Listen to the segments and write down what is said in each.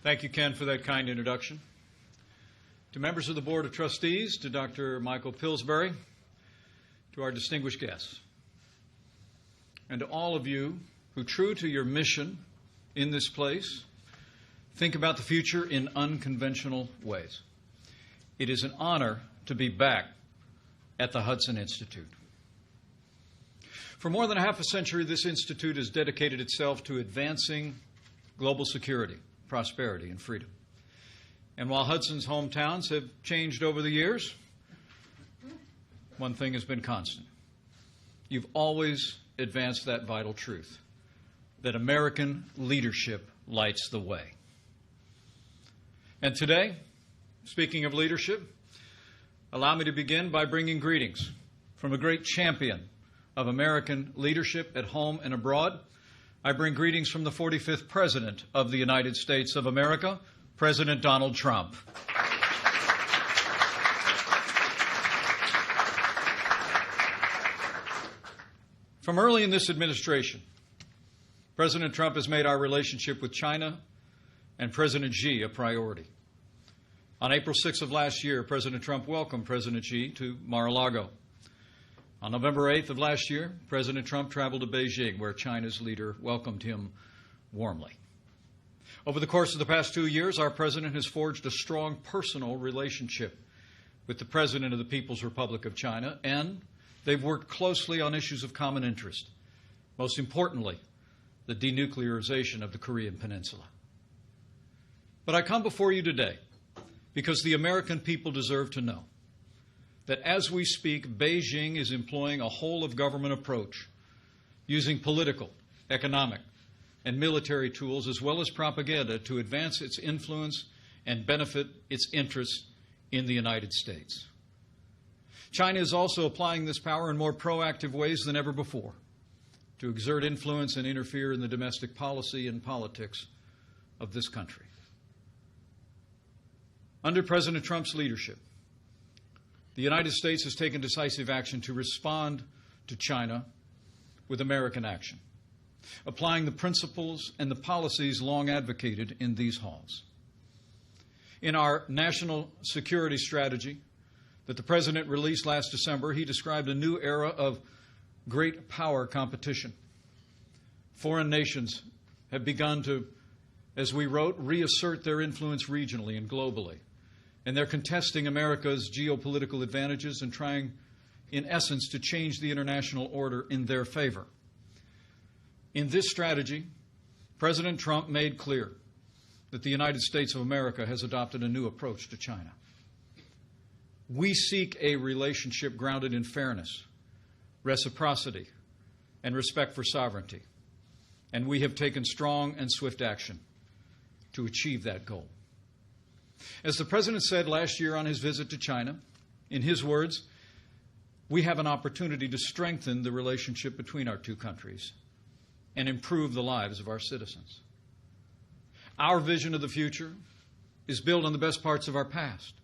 Thank you, Ken, for that kind introduction. To members of the Board of Trustees, to Dr. Michael Pillsbury, to our distinguished guests, and to all of you who, true to your mission in this place, think about the future in unconventional ways. It is an honor to be back at the Hudson Institute. For more than half a century, this institute has dedicated itself to advancing global security, prosperity, and freedom. And while Hudson's hometowns have changed over the years, one thing has been constant. You've always advanced that vital truth, that American leadership lights the way. And today, speaking of leadership, allow me to begin by bringing greetings from a great champion of American leadership at home and abroad. I bring greetings from the 45th President of the United States of America, President Donald Trump. From early in this administration, President Trump has made our relationship with China and President Xi a priority. On April 6th of last year, President Trump welcomed President Xi to Mar-a-Lago. On November 8th of last year, President Trump traveled to Beijing, where China's leader welcomed him warmly. Over the course of the past 2 years, our president has forged a strong personal relationship with the President of the People's Republic of China, and they've worked closely on issues of common interest, most importantly, the denuclearization of the Korean Peninsula. But I come before you today because the American people deserve to know that as we speak, Beijing is employing a whole-of-government approach, using political, economic, and military tools as well as propaganda to advance its influence and benefit its interests in the United States. China is also applying this power in more proactive ways than ever before to exert influence and interfere in the domestic policy and politics of this country. Under President Trump's leadership, the United States has taken decisive action to respond to China with American action, applying the principles and the policies long advocated in these halls. In our national security strategy that the President released last December, he described a new era of great power competition. Foreign nations have begun to, as we wrote, reassert their influence regionally and globally. And they're contesting America's geopolitical advantages and trying, in essence, to change the international order in their favor. In this strategy, President Trump made clear that the United States of America has adopted a new approach to China. We seek a relationship grounded in fairness, reciprocity, and respect for sovereignty. And we have taken strong and swift action to achieve that goal. As the President said last year on his visit to China, in his words, we have an opportunity to strengthen the relationship between our two countries and improve the lives of our citizens. Our vision of the future is built on the best parts of our past,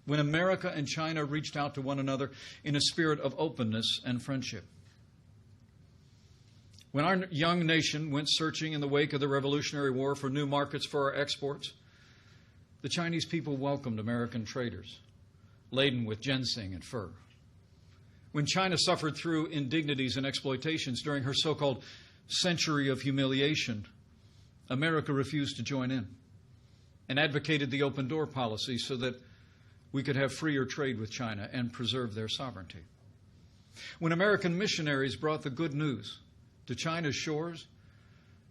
when America and China reached out to one another in a spirit of openness and friendship. When our young nation went searching in the wake of the Revolutionary War for new markets for our exports, the Chinese people welcomed American traders laden with ginseng and fur. When China suffered through indignities and exploitations during her so-called century of humiliation, America refused to join in and advocated the open door policy so that we could have freer trade with China and preserve their sovereignty. When American missionaries brought the good news to China's shores,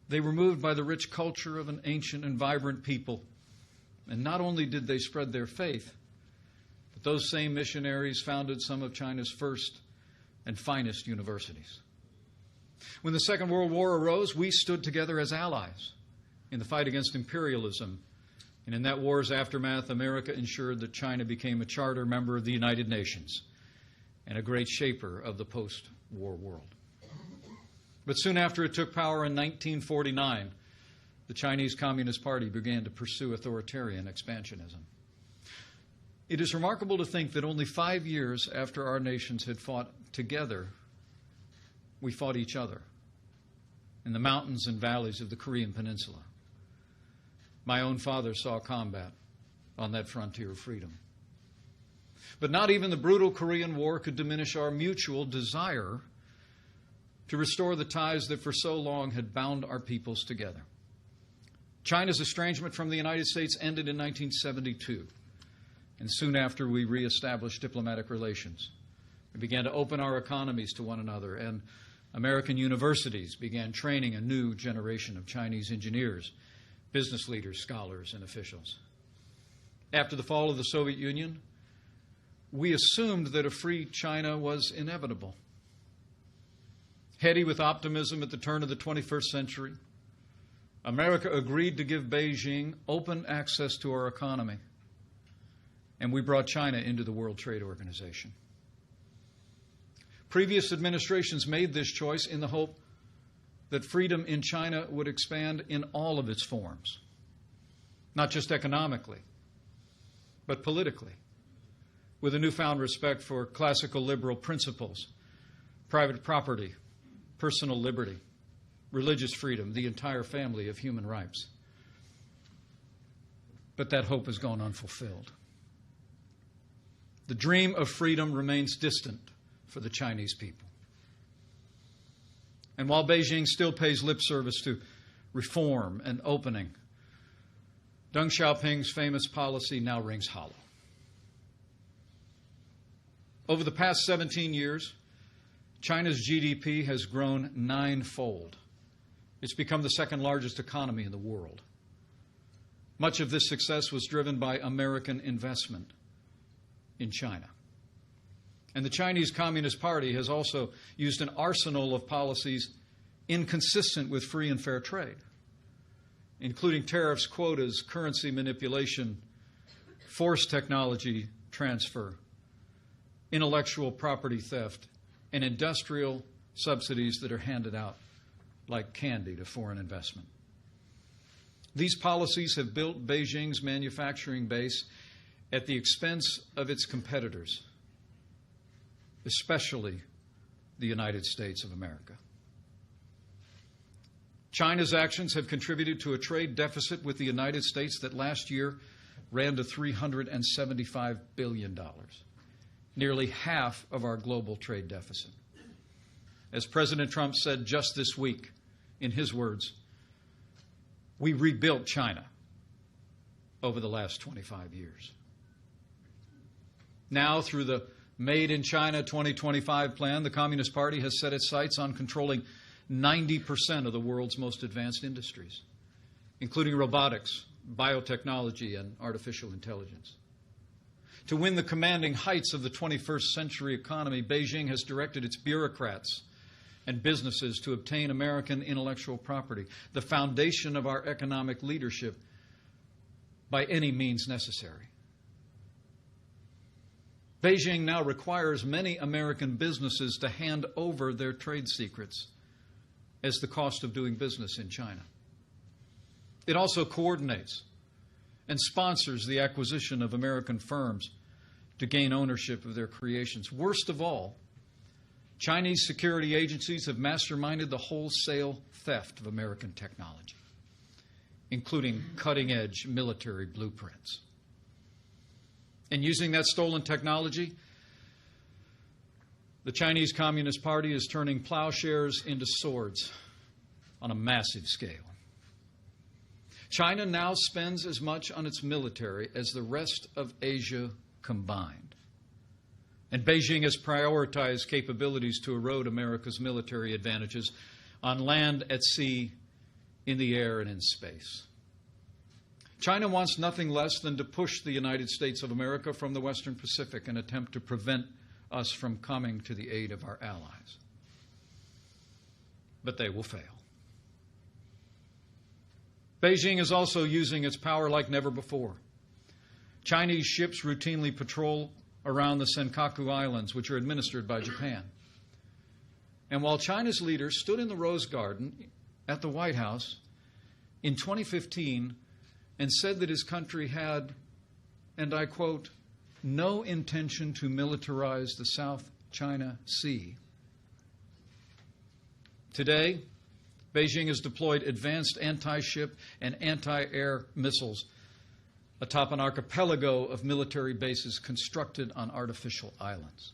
they were moved by the rich culture of an ancient and vibrant people. And not only did they spread their faith, but those same missionaries founded some of China's first and finest universities. When the Second World War arose, we stood together as allies in the fight against imperialism. And in that war's aftermath, America ensured that China became a charter member of the United Nations and a great shaper of the post-war world. But soon after it took power in 1949, the Chinese Communist Party began to pursue authoritarian expansionism. It is remarkable to think that only 5 years after our nations had fought together, we fought each other in the mountains and valleys of the Korean Peninsula. My own father saw combat on that frontier of freedom. But not even the brutal Korean War could diminish our mutual desire to restore the ties that for so long had bound our peoples together. China's estrangement from the United States ended in 1972, and soon after we reestablished diplomatic relations. We began to open our economies to one another, and American universities began training a new generation of Chinese engineers, business leaders, scholars, and officials. After the fall of the Soviet Union, we assumed that a free China was inevitable. Heady with optimism at the turn of the 21st century, America agreed to give Beijing open access to our economy, and we brought China into the World Trade Organization. Previous administrations made this choice in the hope that freedom in China would expand in all of its forms, not just economically, but politically, with a newfound respect for classical liberal principles, private property, personal liberty, religious freedom, the entire family of human rights. But that hope has gone unfulfilled. The dream of freedom remains distant for the Chinese people. And while Beijing still pays lip service to reform and opening, Deng Xiaoping's famous policy now rings hollow. Over the past 17 years, China's GDP has grown ninefold. It's become the second largest economy in the world. Much of this success was driven by American investment in China. And the Chinese Communist Party has also used an arsenal of policies inconsistent with free and fair trade, including tariffs, quotas, currency manipulation, forced technology transfer, intellectual property theft, and industrial subsidies that are handed out like candy to foreign investment. These policies have built Beijing's manufacturing base at the expense of its competitors, especially the United States of America. China's actions have contributed to a trade deficit with the United States that last year ran to $375 billion, nearly half of our global trade deficit. As President Trump said just this week, in his words, we rebuilt China over the last 25 years. Now, through the Made in China 2025 plan, the Communist Party has set its sights on controlling 90% of the world's most advanced industries, including robotics, biotechnology, and artificial intelligence. To win the commanding heights of the 21st century economy, Beijing has directed its bureaucrats and businesses to obtain American intellectual property, the foundation of our economic leadership, by any means necessary. Beijing now requires many American businesses to hand over their trade secrets as the cost of doing business in China. It also coordinates and sponsors the acquisition of American firms to gain ownership of their creations. Worst of all, Chinese security agencies have masterminded the wholesale theft of American technology, including cutting-edge military blueprints. And using that stolen technology, the Chinese Communist Party is turning plowshares into swords on a massive scale. China now spends as much on its military as the rest of Asia combined. And Beijing has prioritized capabilities to erode America's military advantages on land, at sea, in the air, and in space. China wants nothing less than to push the United States of America from the Western Pacific and attempt to prevent us from coming to the aid of our allies. But they will fail. Beijing is also using its power like never before. Chinese ships routinely patrol around the Senkaku Islands, which are administered by Japan. And while China's leaders stood in the Rose Garden at the White House in 2015 and said that his country had, and I quote, no intention to militarize the South China Sea, today, Beijing has deployed advanced anti-ship and anti-air missiles atop an archipelago of military bases constructed on artificial islands.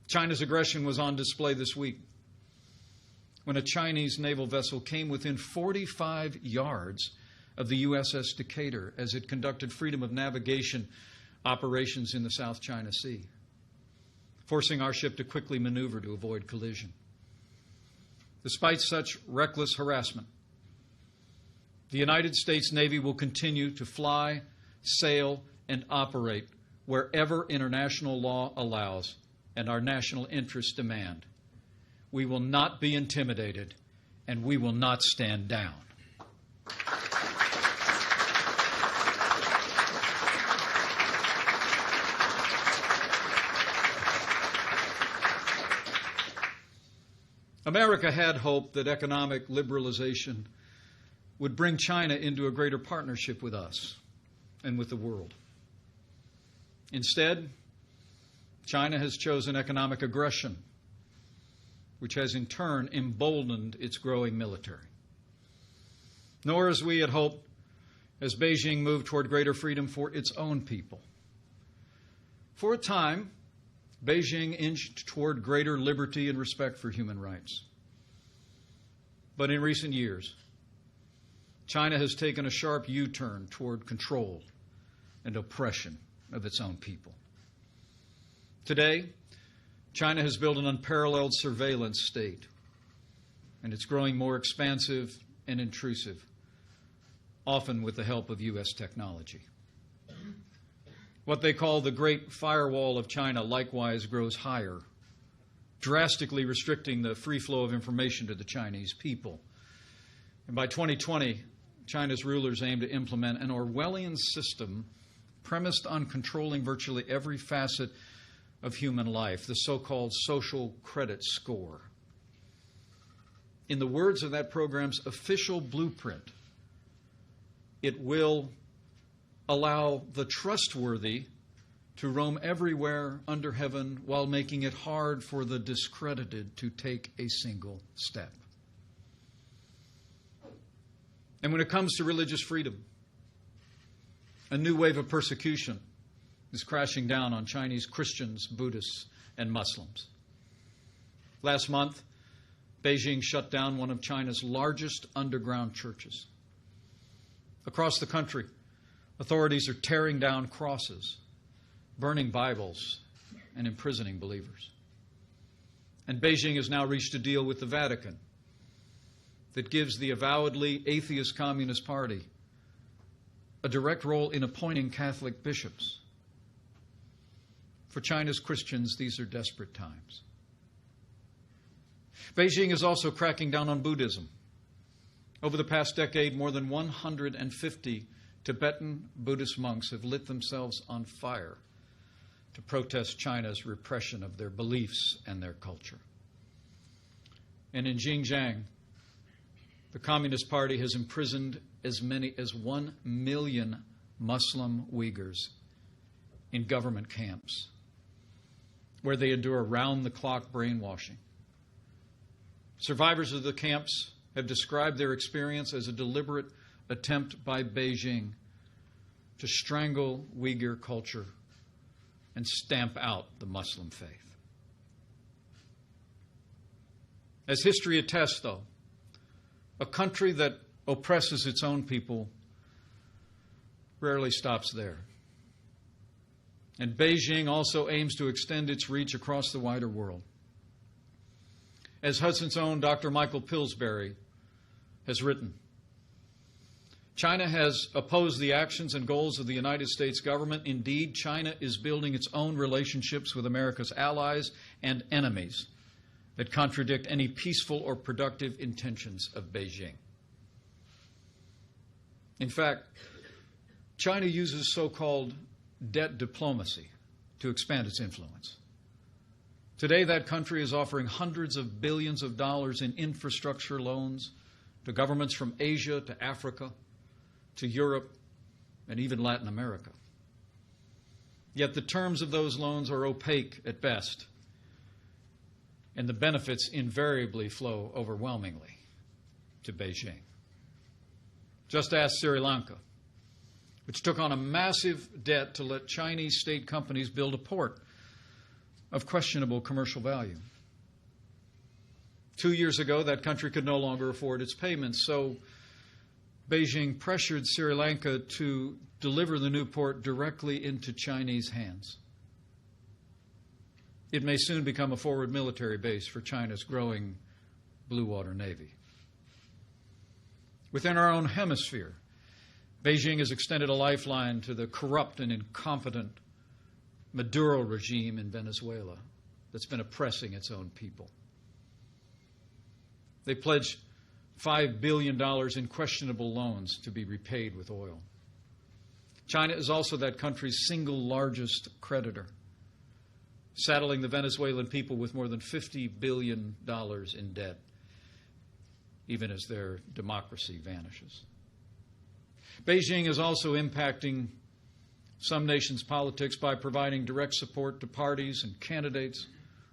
China's aggression was on display this week when a Chinese naval vessel came within 45 yards of the USS Decatur as it conducted freedom of navigation operations in the South China Sea, forcing our ship to quickly maneuver to avoid collision. Despite such reckless harassment, the United States Navy will continue to fly, sail, and operate wherever international law allows and our national interests demand. We will not be intimidated, and we will not stand down. America had hoped that economic liberalization would bring China into a greater partnership with us and with the world. Instead, China has chosen economic aggression, which has in turn emboldened its growing military. Nor, as we had hoped, has Beijing moved toward greater freedom for its own people. For a time, Beijing inched toward greater liberty and respect for human rights. But in recent years, China has taken a sharp U-turn toward control and oppression of its own people. Today, China has built an unparalleled surveillance state, and it's growing more expansive and intrusive, often with the help of U.S. technology. What they call the Great Firewall of China likewise grows higher, drastically restricting the free flow of information to the Chinese people. And by 2020, China's rulers aim to implement an Orwellian system premised on controlling virtually every facet of human life, the so-called social credit score. In the words of that program's official blueprint, it will allow the trustworthy to roam everywhere under heaven while making it hard for the discredited to take a single step. And when it comes to religious freedom, a new wave of persecution is crashing down on Chinese Christians, Buddhists, and Muslims. Last month, Beijing shut down one of China's largest underground churches. Across the country, authorities are tearing down crosses, burning Bibles, and imprisoning believers. And Beijing has now reached a deal with the Vatican that gives the avowedly atheist Communist Party a direct role in appointing Catholic bishops. For China's Christians, these are desperate times. Beijing is also cracking down on Buddhism. Over the past decade, more than 150 Tibetan Buddhist monks have lit themselves on fire to protest China's repression of their beliefs and their culture. And in Xinjiang, the Communist Party has imprisoned as many as 1 million Muslim Uyghurs in government camps, where they endure round-the-clock brainwashing. Survivors of the camps have described their experience as a deliberate attempt by Beijing to strangle Uyghur culture and stamp out the Muslim faith. As history attests, though, a country that oppresses its own people rarely stops there. And Beijing also aims to extend its reach across the wider world. As Hudson's own Dr. Michael Pillsbury has written, China has opposed the actions and goals of the United States government. Indeed, China is building its own relationships with America's allies and enemies that contradict any peaceful or productive intentions of Beijing. In fact, China uses so-called debt diplomacy to expand its influence. Today, that country is offering hundreds of billions of dollars in infrastructure loans to governments from Asia to Africa to Europe and even Latin America. Yet the terms of those loans are opaque at best, and the benefits invariably flow overwhelmingly to Beijing. Just ask Sri Lanka, which took on a massive debt to let Chinese state companies build a port of questionable commercial value. 2 years ago, that country could no longer afford its payments, so Beijing pressured Sri Lanka to deliver the new port directly into Chinese hands. It may soon become a forward military base for China's growing Blue Water Navy. Within our own hemisphere, Beijing has extended a lifeline to the corrupt and incompetent Maduro regime in Venezuela that's been oppressing its own people. They pledged $5 billion in questionable loans to be repaid with oil. China is also that country's single largest creditor, saddling the Venezuelan people with more than $50 billion in debt, even as their democracy vanishes. Beijing is also impacting some nations' politics by providing direct support to parties and candidates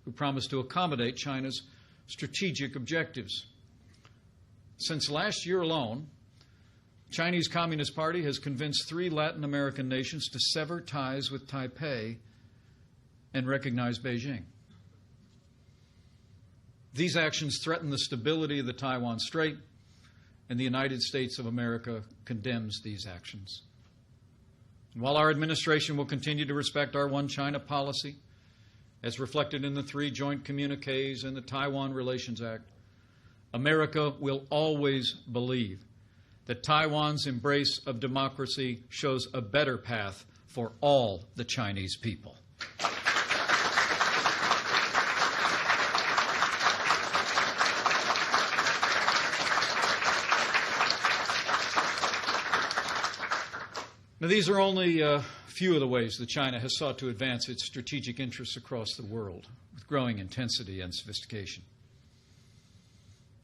who promise to accommodate China's strategic objectives. Since last year alone, Chinese Communist Party has convinced 3 Latin American nations to sever ties with Taipei and recognize Beijing. These actions threaten the stability of the Taiwan Strait, and the United States of America condemns these actions. And while our administration will continue to respect our One China policy, as reflected in the 3 joint communiques and the Taiwan Relations Act, America will always believe that Taiwan's embrace of democracy shows a better path for all the Chinese people. Now, these are only a few of the ways that China has sought to advance its strategic interests across the world with growing intensity and sophistication.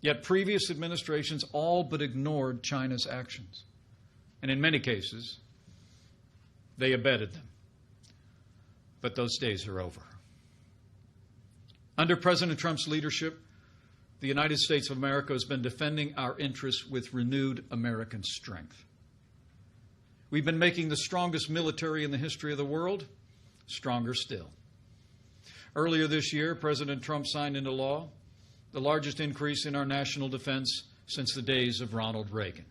Yet previous administrations all but ignored China's actions, and in many cases, they abetted them. But those days are over. Under President Trump's leadership, the United States of America has been defending our interests with renewed American strength. We've been making the strongest military in the history of the world stronger still. Earlier this year, President Trump signed into law the largest increase in our national defense since the days of Ronald Reagan.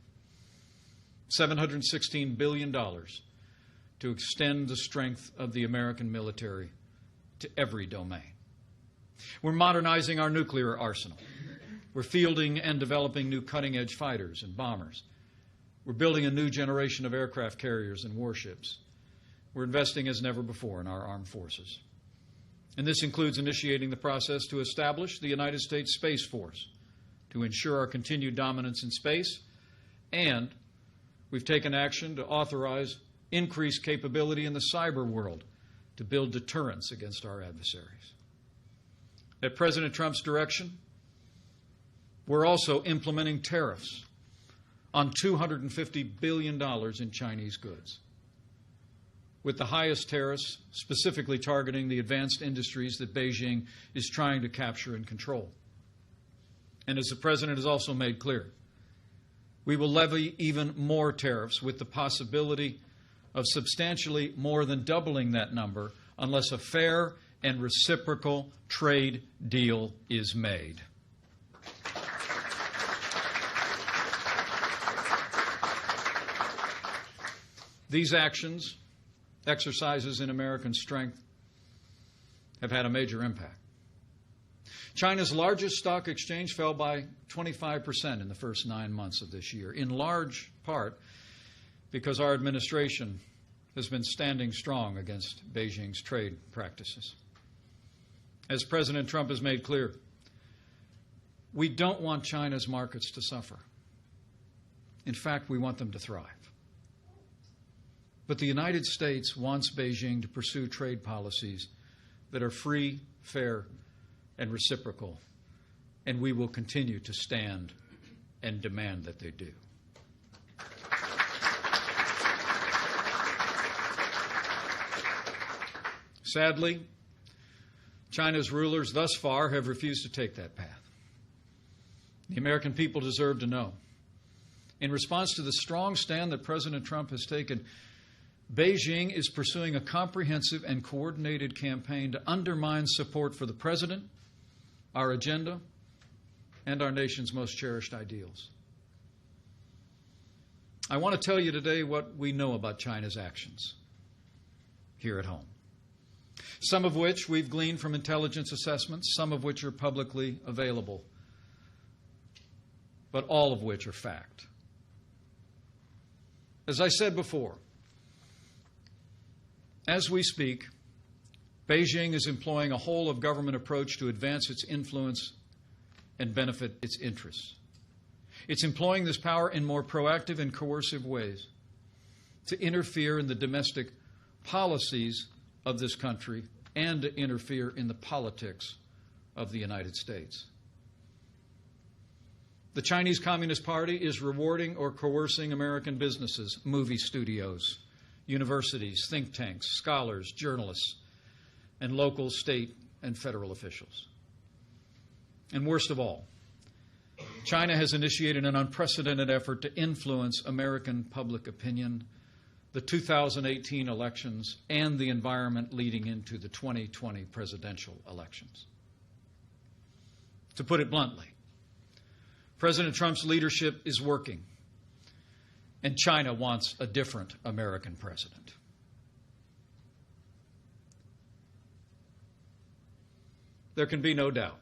$716 billion to extend the strength of the American military to every domain. We're modernizing our nuclear arsenal. We're fielding and developing new cutting-edge fighters and bombers. We're building a new generation of aircraft carriers and warships. We're investing as never before in our armed forces. And this includes initiating the process to establish the United States Space Force to ensure our continued dominance in space, and we've taken action to authorize increased capability in the cyber world to build deterrence against our adversaries. At President Trump's direction, we're also implementing tariffs on $250 billion in Chinese goods, with the highest tariffs specifically targeting the advanced industries that Beijing is trying to capture and control. And as the President has also made clear, we will levy even more tariffs with the possibility of substantially more than doubling that number unless a fair and reciprocal trade deal is made. These actions, exercises in American strength, have had a major impact. China's largest stock exchange fell by 25% in the first 9 months of this year, in large part because our administration has been standing strong against Beijing's trade practices. As President Trump has made clear, we don't want China's markets to suffer. In fact, we want them to thrive. But the United States wants Beijing to pursue trade policies that are free, fair, and reciprocal, and we will continue to stand and demand that they do. Sadly, China's rulers thus far have refused to take that path. The American people deserve to know. In response to the strong stand that President Trump has taken, Beijing is pursuing a comprehensive and coordinated campaign to undermine support for the President, our agenda, and our nation's most cherished ideals. I want to tell you today what we know about China's actions here at home, some of which we've gleaned from intelligence assessments, some of which are publicly available, but all of which are fact. As I said before, as we speak, Beijing is employing a whole-of-government approach to advance its influence and benefit its interests. It's employing this power in more proactive and coercive ways to interfere in the domestic policies of this country and to interfere in the politics of the United States. The Chinese Communist Party is rewarding or coercing American businesses, movie studios, universities, think tanks, scholars, journalists, and local, state, and federal officials. And worst of all, China has initiated an unprecedented effort to influence American public opinion, the 2018 elections, and the environment leading into the 2020 presidential elections. To put it bluntly, President Trump's leadership is working, and China wants a different American president. There can be no doubt.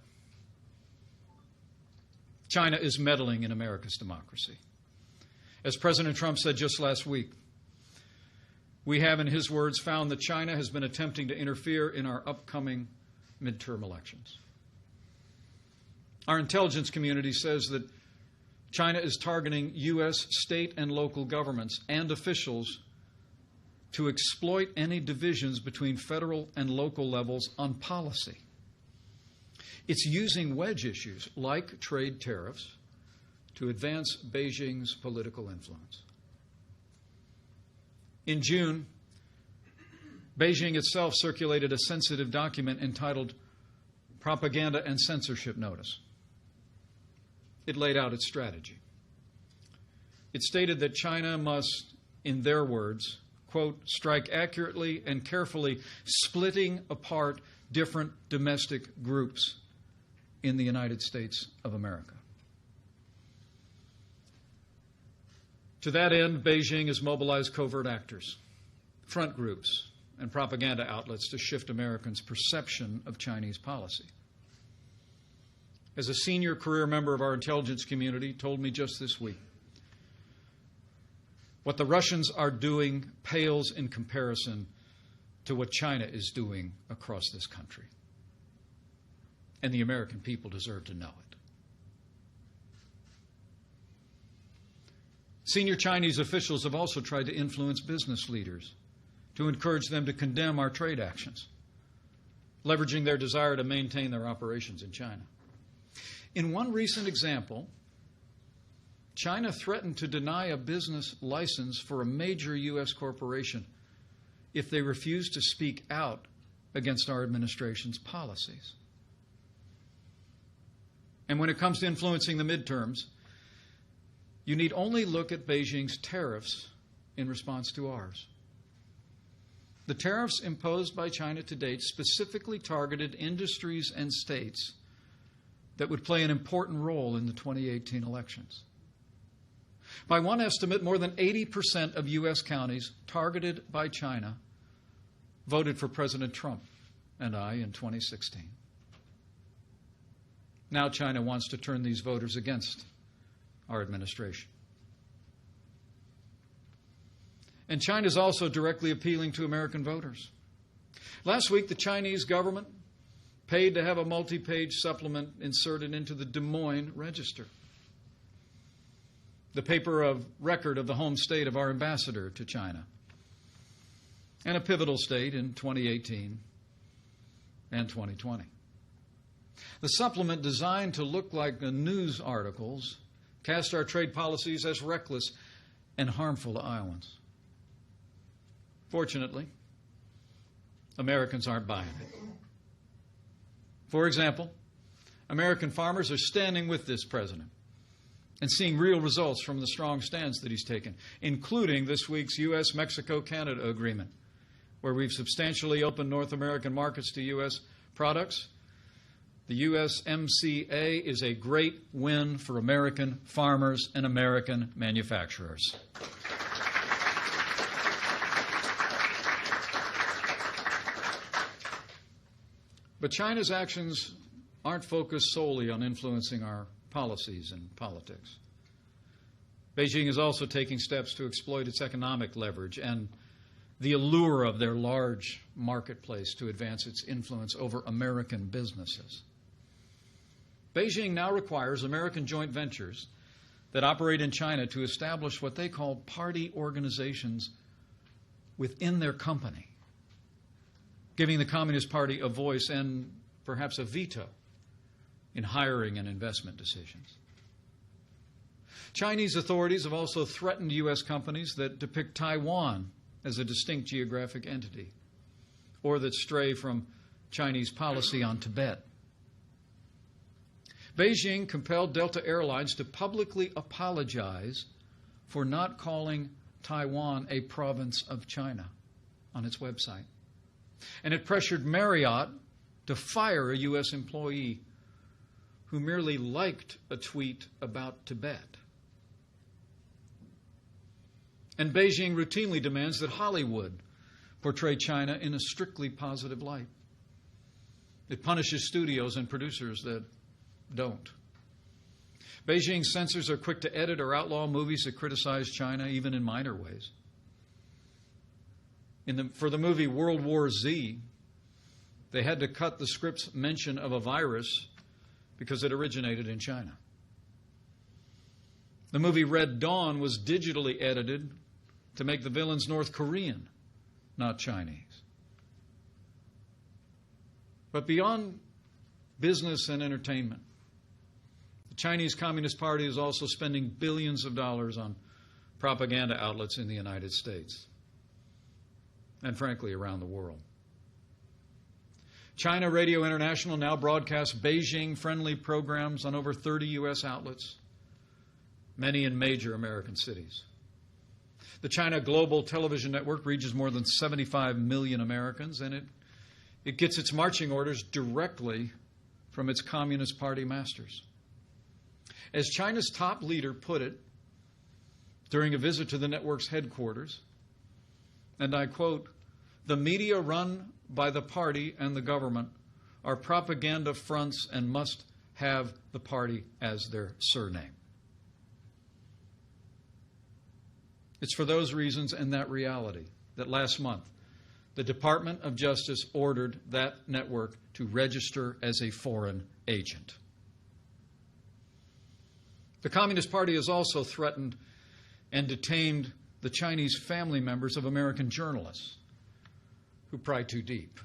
China is meddling in America's democracy. As President Trump said just last week, we have, in his words, found that China has been attempting to interfere in our upcoming midterm elections. Our intelligence community says that China is targeting U.S. state and local governments and officials to exploit any divisions between federal and local levels on policy. It's using wedge issues like trade tariffs to advance Beijing's political influence. In June, Beijing itself circulated a sensitive document entitled Propaganda and Censorship Notice. It laid out its strategy. It stated that China must, in their words, quote, strike accurately and carefully, splitting apart different domestic groups in the United States of America. To that end, Beijing has mobilized covert actors, front groups, and propaganda outlets to shift Americans' perception of Chinese policy. As a senior career member of our intelligence community told me just this week, what the Russians are doing pales in comparison to what China is doing across this country. And the American people deserve to know it. Senior Chinese officials have also tried to influence business leaders to encourage them to condemn our trade actions, leveraging their desire to maintain their operations in China. In one recent example, China threatened to deny a business license for a major U.S. corporation if they refused to speak out against our administration's policies. And when it comes to influencing the midterms, you need only look at Beijing's tariffs in response to ours. The tariffs imposed by China to date specifically targeted industries and states that would play an important role in the 2018 elections. By one estimate, more than 80% of U.S. counties targeted by China voted for President Trump and I in 2016. Now China wants to turn these voters against our administration. And China is also directly appealing to American voters. Last week, the Chinese government paid to have a multi-page supplement inserted into the Des Moines Register, the paper of record of the home state of our ambassador to China, and a pivotal state in 2018 and 2020. The supplement, designed to look like the news articles, cast our trade policies as reckless and harmful to Iowans. Fortunately, Americans aren't buying it. For example, American farmers are standing with this president and seeing real results from the strong stance that he's taken, including this week's U.S.-Mexico-Canada agreement, where we've substantially opened North American markets to U.S. products. The USMCA is a great win for American farmers and American manufacturers. But China's actions aren't focused solely on influencing our policies and politics. Beijing is also taking steps to exploit its economic leverage and the allure of their large marketplace to advance its influence over American businesses. Beijing now requires American joint ventures that operate in China to establish what they call party organizations within their company, giving the Communist Party a voice and perhaps a veto in hiring and investment decisions. Chinese authorities have also threatened U.S. companies that depict Taiwan as a distinct geographic entity or that stray from Chinese policy on Tibet. Beijing compelled Delta Airlines to publicly apologize for not calling Taiwan a province of China on its website. And it pressured Marriott to fire a U.S. employee who merely liked a tweet about Tibet. And Beijing routinely demands that Hollywood portray China in a strictly positive light. It punishes studios and producers that don't. Beijing censors are quick to edit or outlaw movies that criticize China, even in minor ways. For the movie World War Z, they had to cut the script's mention of a virus because it originated in China. The movie Red Dawn was digitally edited to make the villains North Korean, not Chinese. But beyond business and entertainment, the Chinese Communist Party is also spending billions of dollars on propaganda outlets in the United States and, frankly, around the world. China Radio International now broadcasts Beijing-friendly programs on over 30 U.S. outlets, many in major American cities. The China Global Television Network reaches more than 75 million Americans, and it gets its marching orders directly from its Communist Party masters. As China's top leader put it during a visit to the network's headquarters, and I quote, "The media run by the party and the government are propaganda fronts and must have the party as their surname." It's for those reasons and that reality that last month the Department of Justice ordered that network to register as a foreign agent. The Communist Party has also threatened and detained the Chinese family members of American journalists who pry too deep.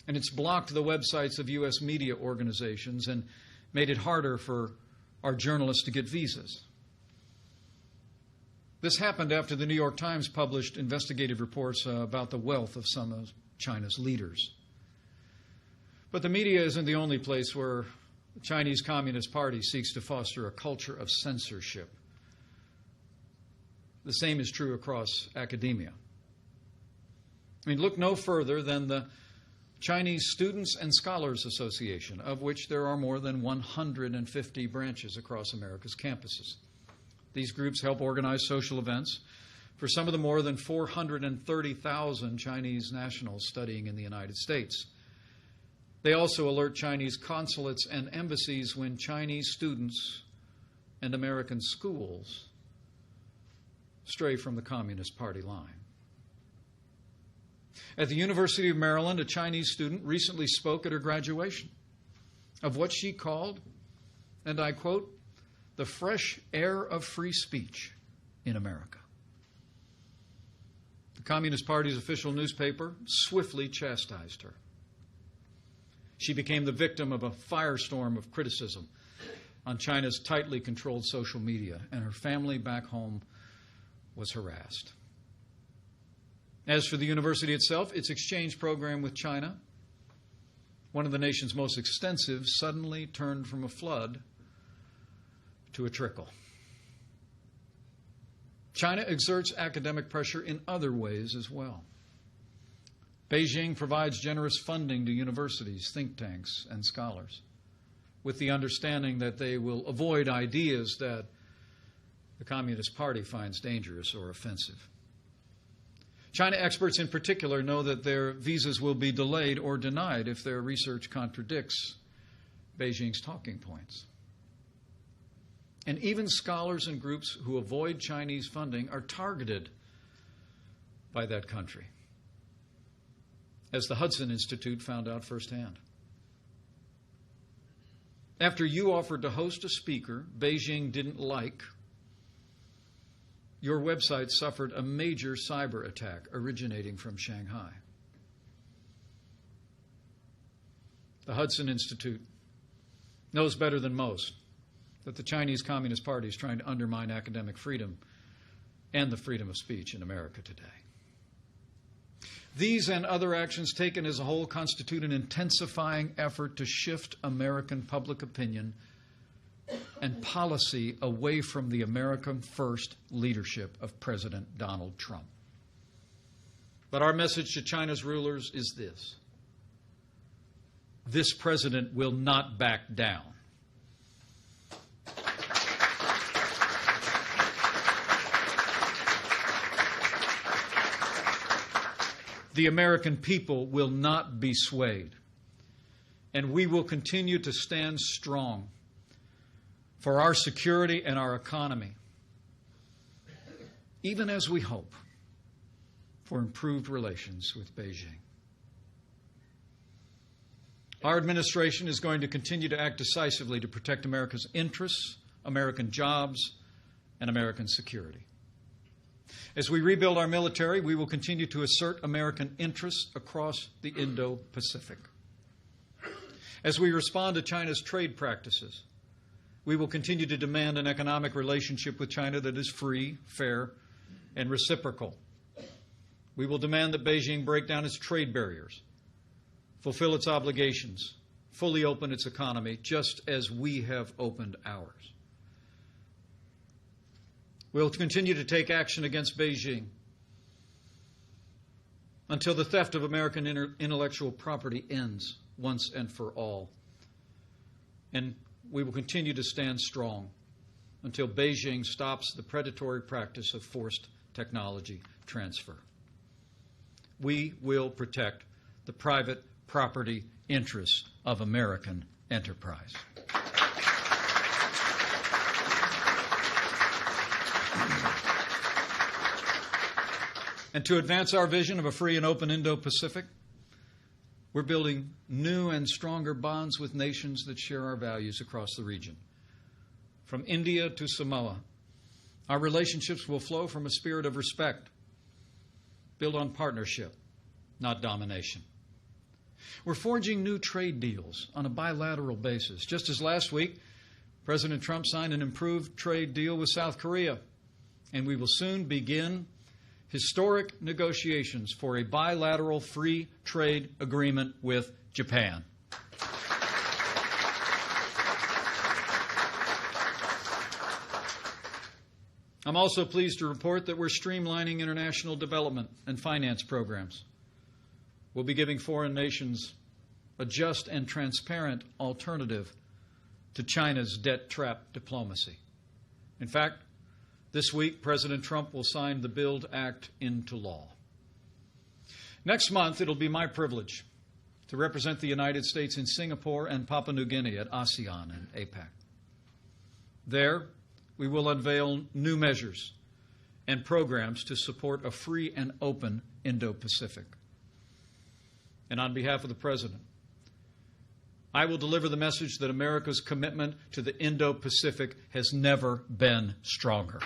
And it's blocked the websites of U.S. media organizations and made it harder for our journalists to get visas. This happened after the New York Times published investigative reports about the wealth of some of China's leaders. But the media isn't the only place where the Chinese Communist Party seeks to foster a culture of censorship. The same is true across academia. I mean, look no further than the Chinese Students and Scholars Association, of which there are more than 150 branches across America's campuses. These groups help organize social events for some of the more than 430,000 Chinese nationals studying in the United States. They also alert Chinese consulates and embassies when Chinese students and American schools stray from the Communist Party line. At the University of Maryland, a Chinese student recently spoke at her graduation of what she called, and I quote, "the fresh air of free speech in America." The Communist Party's official newspaper swiftly chastised her. She became the victim of a firestorm of criticism on China's tightly controlled social media, and her family back home was harassed. As for the university itself, its exchange program with China one of the nation's most extensive, suddenly turned from a flood to a trickle. China exerts academic pressure in other ways as well. Beijing provides generous funding to universities, think tanks, and scholars, with the understanding that they will avoid ideas that the Communist Party finds dangerous or offensive. China experts in particular know that their visas will be delayed or denied if their research contradicts Beijing's talking points. And even scholars and groups who avoid Chinese funding are targeted by that country, as the Hudson Institute found out firsthand. After you offered to host a speaker Beijing didn't like, your website suffered a major cyber attack originating from Shanghai. The Hudson Institute knows better than most that the Chinese Communist Party is trying to undermine academic freedom and the freedom of speech in America today. These and other actions taken as a whole constitute an intensifying effort to shift American public opinion and policy away from the American first leadership of President Donald Trump. But our message to China's rulers is this: this president will not back down. The American people will not be swayed, and we will continue to stand strong for our security and our economy, even as we hope for improved relations with Beijing. Our administration is going to continue to act decisively to protect America's interests, American jobs, and American security. As we rebuild our military, we will continue to assert American interests across the Indo-Pacific. As we respond to China's trade practices, we will continue to demand an economic relationship with China that is free, fair, and reciprocal. We will demand that Beijing break down its trade barriers, fulfill its obligations, fully open its economy, just as we have opened ours. We'll continue to take action against Beijing until the theft of American intellectual property ends once and for all. And we will continue to stand strong until Beijing stops the predatory practice of forced technology transfer. We will protect the private property interests of American enterprise. And to advance our vision of a free and open Indo-Pacific, we're building new and stronger bonds with nations that share our values across the region. From India to Samoa, our relationships will flow from a spirit of respect, built on partnership, not domination. We're forging new trade deals on a bilateral basis. Just as last week, President Trump signed an improved trade deal with South Korea, and we will soon begin historic negotiations for a bilateral free trade agreement with Japan. I'm also pleased to report that we're streamlining international development and finance programs. We'll be giving foreign nations a just and transparent alternative to China's debt trap diplomacy. In fact, this week, President Trump will sign the BUILD Act into law. Next month, it'll be my privilege to represent the United States in Singapore and Papua New Guinea at ASEAN and APEC. There, we will unveil new measures and programs to support a free and open Indo-Pacific. And on behalf of the President, I will deliver the message that America's commitment to the Indo-Pacific has never been stronger.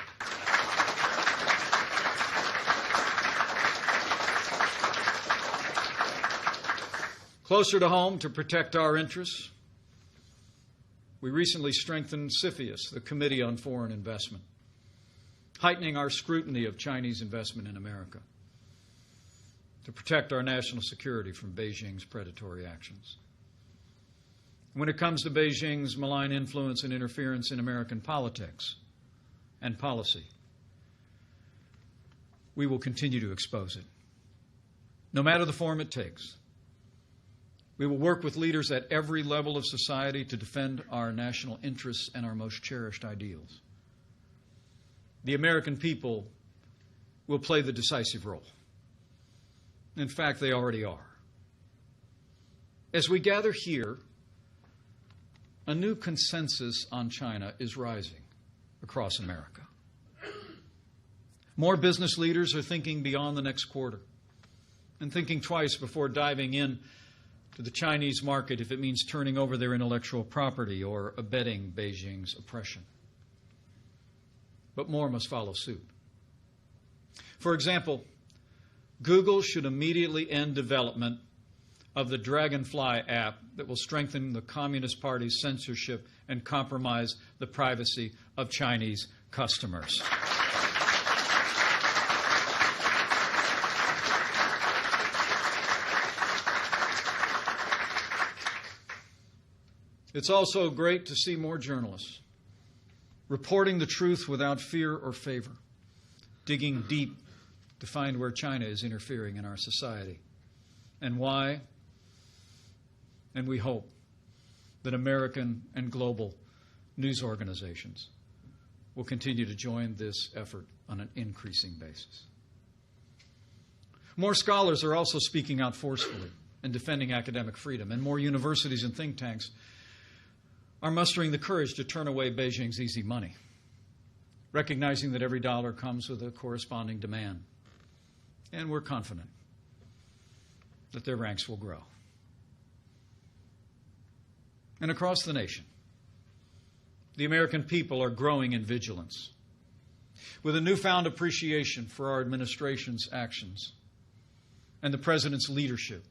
Closer to home, to protect our interests, we recently strengthened CFIUS, the Committee on Foreign Investment, heightening our scrutiny of Chinese investment in America to protect our national security from Beijing's predatory actions. when it comes to Beijing's malign influence and interference in American politics and policy, we will continue to expose it, no matter the form it takes. We will work with leaders at every level of society to defend our national interests and our most cherished ideals. The American people will play the decisive role. In fact, they already are. As we gather here, a new consensus on China is rising across America. More business leaders are thinking beyond the next quarter and thinking twice before diving in to the Chinese market if it means turning over their intellectual property or abetting Beijing's oppression. But more must follow suit. For example, Google should immediately end development of the Dragonfly app that will strengthen the Communist Party's censorship and compromise the privacy of Chinese customers. It's also great to see more journalists reporting the truth without fear or favor, digging deep to find where China is interfering in our society and why. And we hope that American and global news organizations will continue to join this effort on an increasing basis. More scholars are also speaking out forcefully and defending academic freedom, and more universities and think tanks are mustering the courage to turn away Beijing's easy money, recognizing that every dollar comes with a corresponding demand. And we're confident that their ranks will grow. And across the nation, the American people are growing in vigilance, with a newfound appreciation for our administration's actions and the President's leadership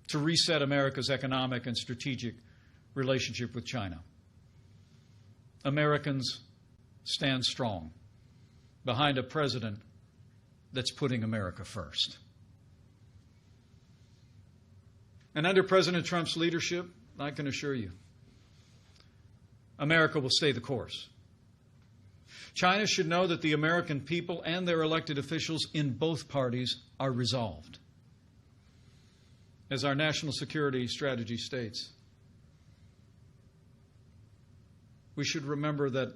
to reset America's economic and strategic relationship with China. Americans stand strong behind a president that's putting America first. And under President Trump's leadership, I can assure you, America will stay the course. China should know that the American people and their elected officials in both parties are resolved. As our national security strategy states, we should remember that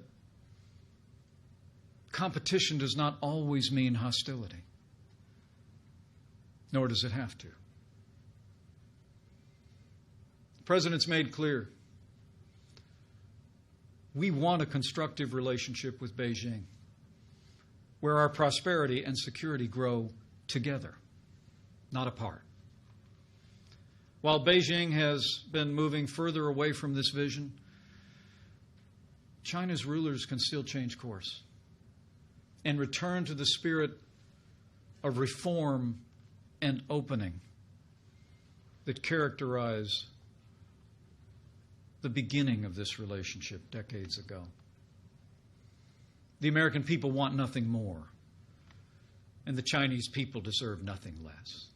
competition does not always mean hostility, nor does it have to. The President's made clear we want a constructive relationship with Beijing, where our prosperity and security grow together, not apart. While Beijing has been moving further away from this vision, China's rulers can still change course and return to the spirit of reform and opening that characterize the beginning of this relationship decades ago. The American people want nothing more, and the Chinese people deserve nothing less.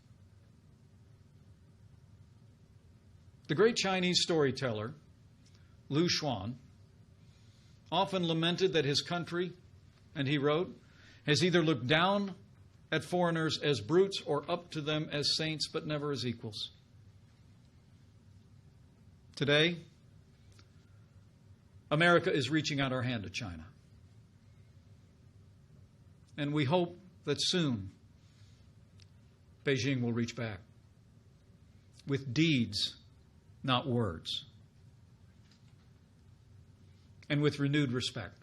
The great Chinese storyteller, Lu Xun, often lamented that his country, and he wrote, has either looked down at foreigners as brutes or up to them as saints, but never as equals. Today, America is reaching out our hand to China. And we hope that soon Beijing will reach back with deeds, not words, and with renewed respect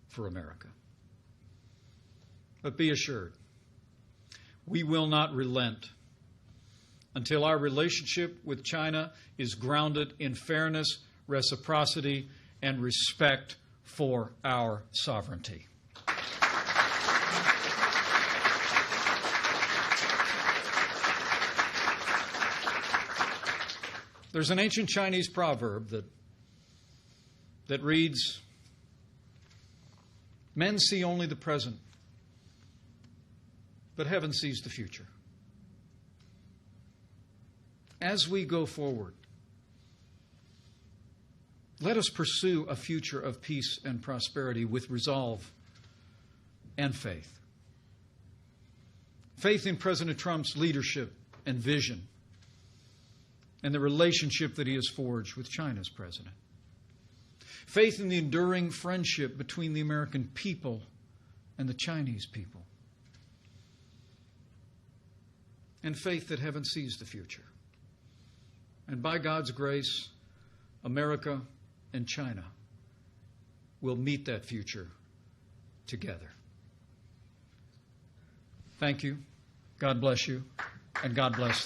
for America. But be assured, we will not relent until our relationship with China is grounded in fairness, reciprocity, and respect for our sovereignty. There's an ancient Chinese proverb that reads, "Men see only the present, but heaven sees the future." As we go forward, Let us pursue a future of peace and prosperity with resolve and faith. Faith in President Trump's leadership and vision, and the relationship that he has forged with China's president. Faith in the enduring friendship between the American people and the Chinese people. And faith that heaven sees the future. And by God's grace, America and China will meet that future together. Thank you. God bless you. And God bless